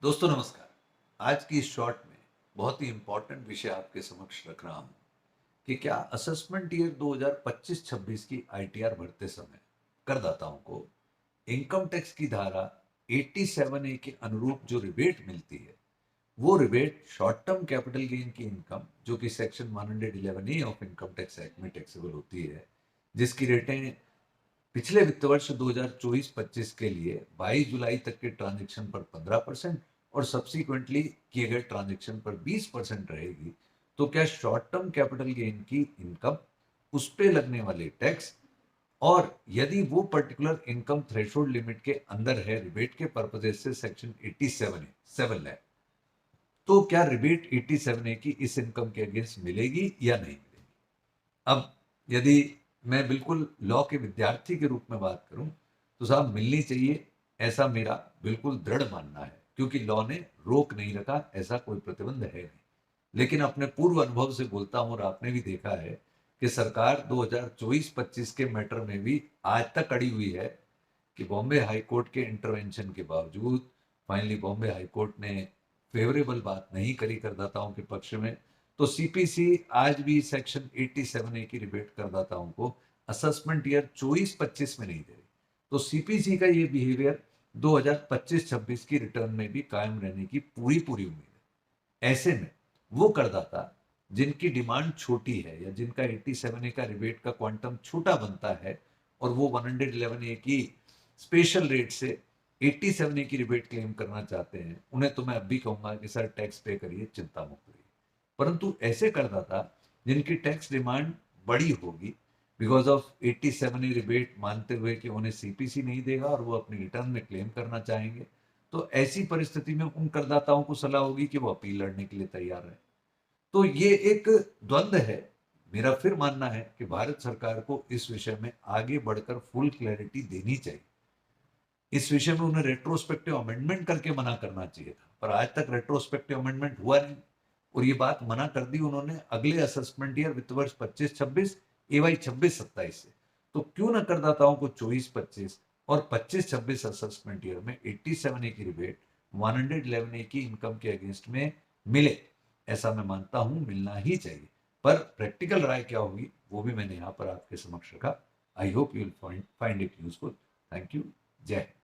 दोस्तों नमस्कार। आज की इस शॉर्ट में बहुत ही इम्पोर्टेंट विषय आपके समक्ष रख रहा हूं कि क्या असेसमेंट ईयर 2025-26 की आईटीआर भरते समय करदाताओं को इनकम टैक्स की धारा 87A के अनुरूप जो रिबेट मिलती है, वो rebate short term capital gain की इनकम जो कि section 111A of income tax act में टैक्सेबल होती है, जिसकी रेटें पिछले वित्त वर्ष 2024-25 के लिए 22 जुलाई तक के ट्रांजैक्शन पर 15% और सब्सिक्वेंटली किए गए ट्रांजैक्शन पर 20% रहेगी, तो क्या शॉर्ट टर्म कैपिटल गेन की इनकम, उस पे लगने वाले टैक्स और यदि वो पर्टिकुलर इनकम थ्रेशोल्ड लिमिट के अंदर है रिबेट के पर्पजेस से सेक्शन 87 है 7 लाख, तो क्या रिबेट 87A की इस इनकम के अगेंस्ट मिलेगी या नहीं मिलेगी। अब यदि मैं बिल्कुल लॉ के विद्यार्थी के रूप में बात करूं तो साहब मिलनी चाहिए, ऐसा मेरा बिल्कुल दृढ़ मानना है, क्योंकि लॉ ने रोक नहीं रखा, ऐसा कोई प्रतिबंध है नहीं। लेकिन अपने पूर्व अनुभव से बोलता हूं और आपने भी देखा है कि सरकार 2024-25 के मैटर में भी आज तक अड़ी हुई है कि बॉम्बे हाई कोर्ट के इंटरवेंशन के बावजूद फाइनली बॉम्बे हाई कोर्ट ने फेवरेबल बात नहीं करी करदाताओं के पक्ष में, तो सीपीसी आज भी सेक्शन 87A की रिबेट करदाताओं को असेसमेंट ईयर 24-25 में नहीं दे रही। तो सीपीसी का ये बिहेवियर 2025-26 की रिटर्न में भी कायम रहने की पूरी पूरी उम्मीद है। ऐसे में वो करदाता जिनकी डिमांड छोटी है या जिनका 87A का रिबेट का क्वांटम छोटा बनता है और वो 111A की स्पेशल रेट से 87A की रिबेट क्लेम करना चाहते हैं, उन्हें तो मैं अब भी कहूंगा कि सर टैक्स पे करिए, चिंता मुक्त रहिए। परंतु ऐसे करदाता जिनकी टैक्स डिमांड बड़ी होगी बिकॉज ऑफ 87A रिबेट मानते हुए कि उन्हें सीपीसी नहीं देगा और वो अपनी रिटर्न में क्लेम करना चाहेंगे, तो ऐसी परिस्थिति में उन करदाताओं को सलाह होगी कि वो अपील लड़ने के लिए तैयार है। तो ये एक द्वंद्व है। मेरा फिर मानना है कि भारत सरकार को इस विषय में आगे बढ़कर फुल क्लैरिटी देनी चाहिए। इस विषय में उन्हें रेट्रोस्पेक्टिव अमेंडमेंट करके मना करना चाहिए था, पर आज तक रेट्रोस्पेक्टिव अमेंडमेंट हुआ नहीं और ये बात मना कर दी उन्होंने अगले असेसमेंट ईयर वित्त वर्ष 25-26 एवाई 26-27 से। तो क्यों ना करदाताओं को 24-25 और 25-26 असेसमेंट ईयर में 87A की रिबेट 111A की इनकम के अगेंस्ट में मिले। ऐसा मैं मानता हूं मिलना ही चाहिए, पर प्रैक्टिकल राय क्या होगी वो भी मैंने यहां पर आपके समक्ष रखा। I hope you will find it useful. Thank you. जय हिंद।